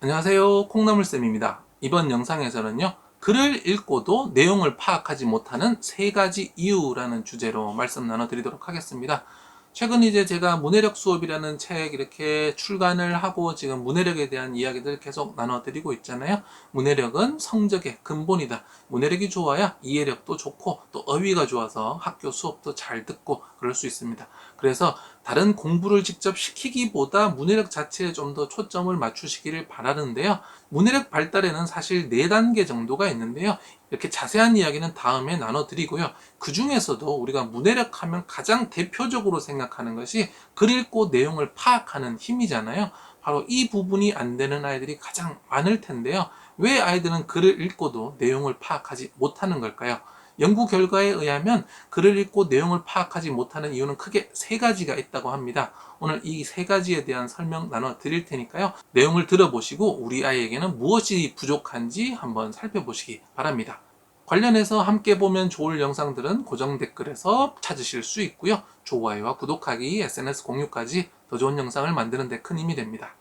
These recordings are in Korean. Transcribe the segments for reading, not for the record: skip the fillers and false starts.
안녕하세요. 콩나물쌤입니다. 이번 영상에서는요, 글을 읽고도 내용을 파악하지 못하는 세 가지 이유라는 주제로 말씀 나눠드리도록 하겠습니다. 최근 이제 제가 문해력 수업이라는 책 이렇게 출간을 하고 지금 문해력에 대한 이야기들 계속 나눠드리고 있잖아요. 문해력은 성적의 근본이다. 문해력이 좋아야 이해력도 좋고 또 어휘가 좋아서 학교 수업도 잘 듣고 그럴 수 있습니다. 그래서 다른 공부를 직접 시키기보다 문해력 자체에 좀 더 초점을 맞추시기를 바라는데요. 문해력 발달에는 사실 4단계 정도가 있는데요. 이렇게 자세한 이야기는 다음에 나눠드리고요. 그 중에서도 우리가 문해력 하면 가장 대표적으로 생각하는 것이 글 읽고 내용을 파악하는 힘이잖아요. 바로 이 부분이 안 되는 아이들이 가장 많을 텐데요. 왜 아이들은 글을 읽고도 내용을 파악하지 못하는 걸까요? 연구 결과에 의하면 글을 읽고 내용을 파악하지 못하는 이유는 크게 3가지가 있다고 합니다. 오늘 이 3가지에 대한 설명 나눠 드릴 테니까요. 내용을 들어보시고 우리 아이에게는 무엇이 부족한지 한번 살펴보시기 바랍니다. 관련해서 함께 보면 좋을 영상들은 고정 댓글에서 찾으실 수 있고요. 좋아요와 구독하기, SNS 공유까지 더 좋은 영상을 만드는 데 큰 힘이 됩니다.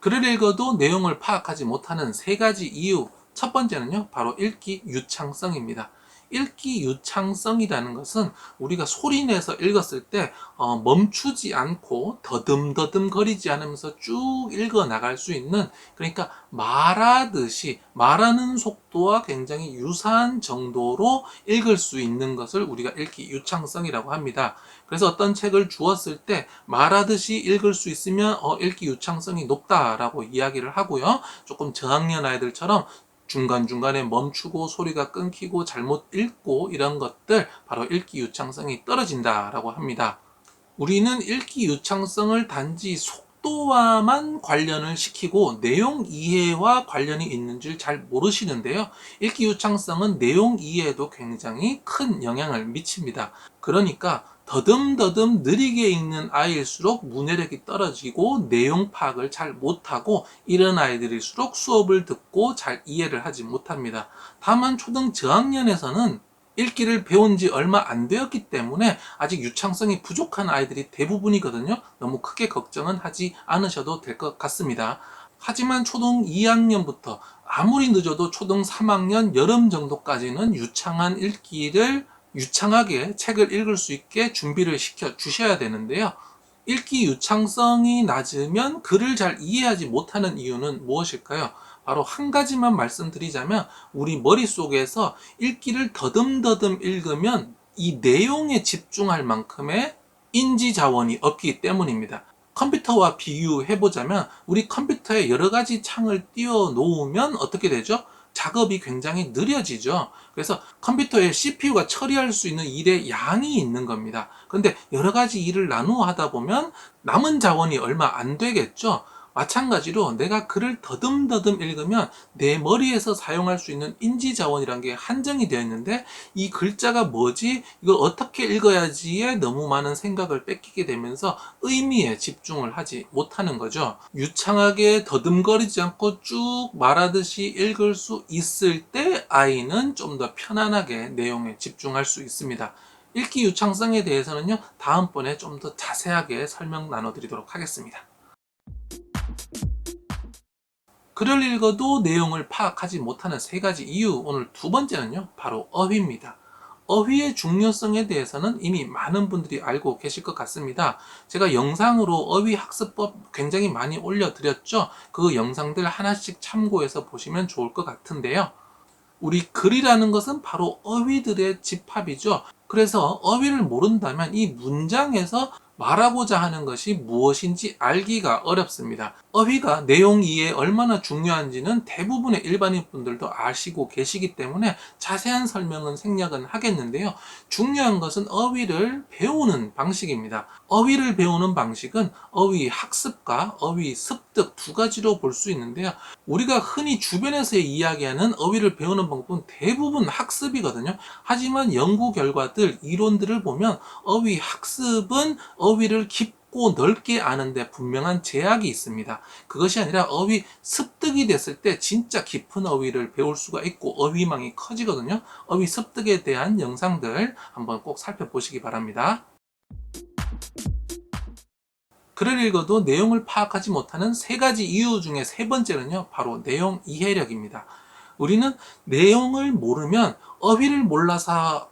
글을 읽어도 내용을 파악하지 못하는 3가지 이유. 첫 번째는요, 바로 읽기 유창성입니다. 읽기 유창성이라는 것은 우리가 소리내서 읽었을 때 멈추지 않고 더듬더듬 거리지 않으면서 쭉 읽어 나갈 수 있는, 그러니까 말하듯이 말하는 속도와 굉장히 유사한 정도로 읽을 수 있는 것을 우리가 읽기 유창성이라고 합니다. 그래서 어떤 책을 주었을 때 말하듯이 읽을 수 있으면 읽기 유창성이 높다라고 이야기를 하고요. 조금 저학년 아이들처럼 중간중간에 멈추고 소리가 끊기고 잘못 읽고 이런 것들, 바로 읽기 유창성이 떨어진다라고 합니다. 우리는 읽기 유창성을 단지 속도와만 관련을 시키고 내용 이해와 관련이 있는 줄 잘 모르시는데요. 읽기 유창성은 내용 이해에도 굉장히 큰 영향을 미칩니다. 그러니까 더듬더듬 느리게 읽는 아이일수록 문해력이 떨어지고 내용 파악을 잘 못하고, 이런 아이들일수록 수업을 듣고 잘 이해를 하지 못합니다. 다만 초등 저학년에서는 읽기를 배운 지 얼마 안 되었기 때문에 아직 유창성이 부족한 아이들이 대부분이거든요. 너무 크게 걱정은 하지 않으셔도 될 것 같습니다. 하지만 초등 2학년부터 아무리 늦어도 초등 3학년 여름 정도까지는 유창한 읽기를 유창하게 책을 읽을 수 있게 준비를 시켜 주셔야 되는데요. 읽기 유창성이 낮으면 글을 잘 이해하지 못하는 이유는 무엇일까요? 바로 한 가지만 말씀드리자면, 우리 머릿속에서 읽기를 더듬더듬 읽으면 이 내용에 집중할 만큼의 인지 자원이 없기 때문입니다. 컴퓨터와 비유해보자면, 우리 컴퓨터에 여러 가지 창을 띄워 놓으면 어떻게 되죠? 작업이 굉장히 느려지죠. 그래서 컴퓨터에 CPU가 처리할 수 있는 일의 양이 있는 겁니다. 그런데 여러 가지 일을 나누어 하다 보면 남은 자원이 얼마 안 되겠죠. 마찬가지로 내가 글을 더듬더듬 읽으면 내 머리에서 사용할 수 있는 인지 자원이란 게 한정이 되어 있는데, 이 글자가 뭐지? 이걸 어떻게 읽어야지에 너무 많은 생각을 뺏기게 되면서 의미에 집중을 하지 못하는 거죠. 유창하게 더듬거리지 않고 쭉 말하듯이 읽을 수 있을 때 아이는 좀 더 편안하게 내용에 집중할 수 있습니다. 읽기 유창성에 대해서는요, 다음번에 좀 더 자세하게 설명 나눠드리도록 하겠습니다. 글을 읽어도 내용을 파악하지 못하는 3가지 이유. 오늘 2번째는요, 바로 어휘입니다. 어휘의 중요성에 대해서는 이미 많은 분들이 알고 계실 것 같습니다. 제가 영상으로 어휘 학습법 굉장히 많이 올려드렸죠. 그 영상들 하나씩 참고해서 보시면 좋을 것 같은데요. 우리 글이라는 것은 바로 어휘들의 집합이죠. 그래서 어휘를 모른다면 이 문장에서 말하고자 하는 것이 무엇인지 알기가 어렵습니다. 어휘가 내용 이해에 얼마나 중요한지는 대부분의 일반인 분들도 아시고 계시기 때문에 자세한 설명은 생략은 하겠는데요. 중요한 것은 어휘를 배우는 방식입니다. 어휘를 배우는 방식은 어휘 학습과 어휘 습득 2가지로 볼 수 있는데요. 우리가 흔히 주변에서 이야기하는 어휘를 배우는 방법은 대부분 학습이거든요. 하지만 연구 결과들, 이론들을 보면 어휘 학습은 어휘를 깊게 깊고 넓게 아는데 분명한 제약이 있습니다. 그것이 아니라 어휘 습득이 됐을 때 진짜 깊은 어휘를 배울 수가 있고 어휘망이 커지거든요. 어휘 습득에 대한 영상들 한번 꼭 살펴보시기 바랍니다. 글을 읽어도 내용을 파악하지 못하는 세 가지 이유 중에 세 번째는요, 바로 내용 이해력입니다. 우리는 내용을 모르면 어휘를 몰라서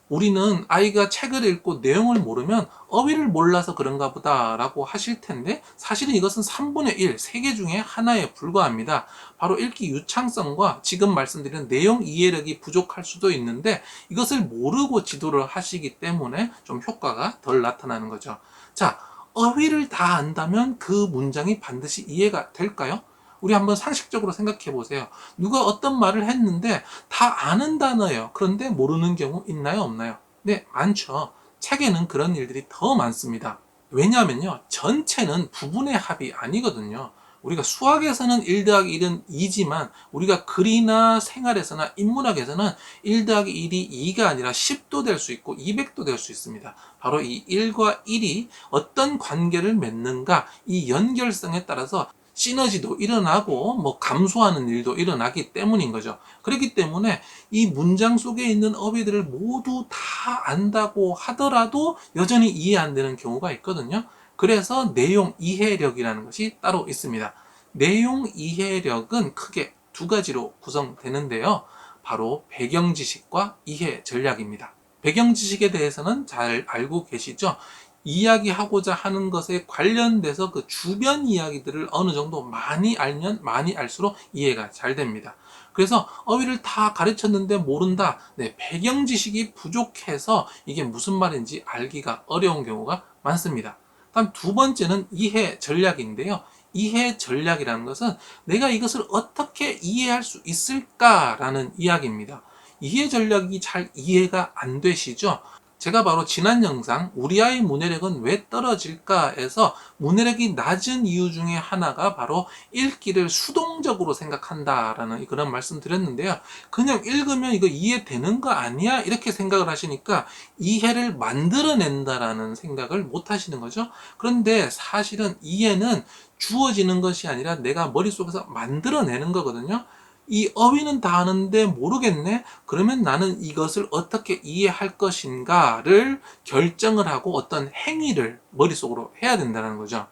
우리는 아이가 책을 읽고 내용을 모르면 어휘를 몰라서 그런가 보다라고 하실 텐데 사실은 이것은 3분의 1, 세 개 중에 하나에 불과합니다. 바로 읽기 유창성과 지금 말씀드린 내용 이해력이 부족할 수도 있는데 이것을 모르고 지도를 하시기 때문에 좀 효과가 덜 나타나는 거죠. 자, 어휘를 다 안다면 그 문장이 반드시 이해가 될까요? 우리 한번 상식적으로 생각해 보세요. 누가 어떤 말을 했는데 다 아는 단어예요. 그런데 모르는 경우 있나요? 없나요? 네, 많죠. 책에는 그런 일들이 더 많습니다. 왜냐하면요, 전체는 부분의 합이 아니거든요. 우리가 수학에서는 1 더하기 1은 2지만 우리가 글이나 생활에서나 인문학에서는 1 더하기 1이 2가 아니라 10도 될 수 있고 200도 될 수 있습니다. 바로 이 1과 1이 어떤 관계를 맺는가, 이 연결성에 따라서 시너지도 일어나고 감소하는 일도 일어나기 때문인 거죠. 그렇기 때문에 이 문장 속에 있는 어휘들을 모두 다 안다고 하더라도 여전히 이해 안 되는 경우가 있거든요. 그래서 내용 이해력이라는 것이 따로 있습니다. 내용 이해력은 크게 두 가지로 구성되는데요. 바로 배경 지식과 이해 전략입니다. 배경 지식에 대해서는 잘 알고 계시죠? 이야기하고자 하는 것에 관련돼서 그 주변 이야기들을 어느 정도 많이 알면 많이 알수록 이해가 잘 됩니다. 그래서 어휘를 다 가르쳤는데 모른다. 네, 배경 지식이 부족해서 이게 무슨 말인지 알기가 어려운 경우가 많습니다. 다음 두 번째는 이해 전략인데요. 이해 전략이라는 것은 내가 이것을 어떻게 이해할 수 있을까라는 이야기입니다. 이해 전략이 잘 이해가 안 되시죠? 제가 바로 지난 영상 우리 아이 문해력은 왜 떨어질까에서 문해력이 낮은 이유 중에 하나가 바로 읽기를 수동적으로 생각한다라는 그런 말씀 드렸는데요. 그냥 읽으면 이거 이해되는 거 아니야? 이렇게 생각을 하시니까 이해를 만들어낸다라는 생각을 못 하시는 거죠. 그런데 사실은 이해는 주어지는 것이 아니라 내가 머릿속에서 만들어내는 거거든요. 이 어휘는 다 아는데 모르겠네? 그러면 나는 이것을 어떻게 이해할 것인가를 결정을 하고 어떤 행위를 머릿속으로 해야 된다는 거죠.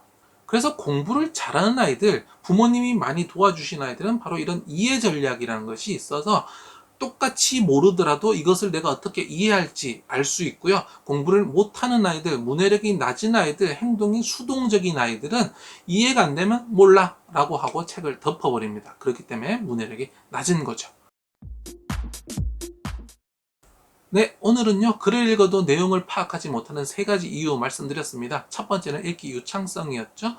그래서 공부를 잘하는 아이들, 부모님이 많이 도와주신 아이들은 바로 이런 이해 전략이라는 것이 있어서 똑같이 모르더라도 이것을 내가 어떻게 이해할지 알 수 있고요. 공부를 못하는 아이들, 문해력이 낮은 아이들, 행동이 수동적인 아이들은 이해가 안 되면 몰라 라고 하고 책을 덮어버립니다. 그렇기 때문에 문해력이 낮은 거죠. 네, 오늘은요, 글을 읽어도 내용을 파악하지 못하는 세 가지 이유 말씀드렸습니다. 첫 번째는 읽기 유창성이었죠.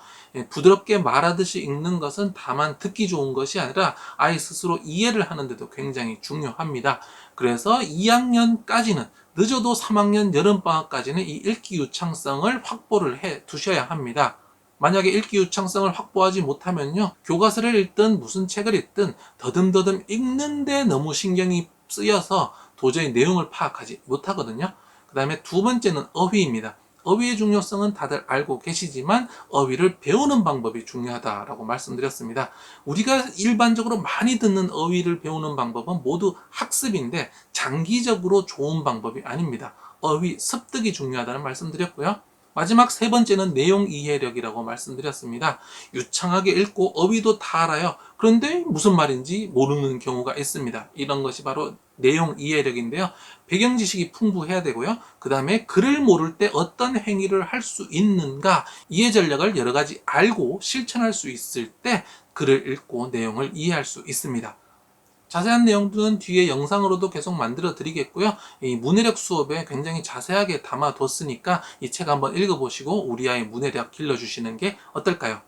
부드럽게 말하듯이 읽는 것은 다만 듣기 좋은 것이 아니라 아이 스스로 이해를 하는데도 굉장히 중요합니다. 그래서 2학년까지는 늦어도 3학년 여름방학까지는 이 읽기 유창성을 확보를 해 두셔야 합니다. 만약에 읽기 유창성을 확보하지 못하면요, 교과서를 읽든 무슨 책을 읽든 더듬더듬 읽는데 너무 신경이 쓰여서 도저히 내용을 파악하지 못하거든요. 그 다음에 두 번째는 어휘입니다. 어휘의 중요성은 다들 알고 계시지만 어휘를 배우는 방법이 중요하다라고 말씀드렸습니다. 우리가 일반적으로 많이 듣는 어휘를 배우는 방법은 모두 학습인데 장기적으로 좋은 방법이 아닙니다. 어휘 습득이 중요하다는 말씀드렸고요. 마지막 세 번째는 내용 이해력이라고 말씀드렸습니다. 유창하게 읽고 어휘도 다 알아요. 그런데 무슨 말인지 모르는 경우가 있습니다. 이런 것이 바로 내용 이해력인데요. 배경 지식이 풍부해야 되고요. 그 다음에 글을 모를 때 어떤 행위를 할 수 있는가, 이해 전략을 여러 가지 알고 실천할 수 있을 때 글을 읽고 내용을 이해할 수 있습니다. 자세한 내용들은 뒤에 영상으로도 계속 만들어 드리겠고요. 이 문해력 수업에 굉장히 자세하게 담아뒀으니까 이 책 한번 읽어보시고 우리 아이 문해력 길러주시는 게 어떨까요?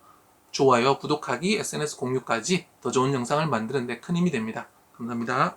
좋아요, 구독하기, SNS 공유까지 더 좋은 영상을 만드는 데 큰 힘이 됩니다. 감사합니다.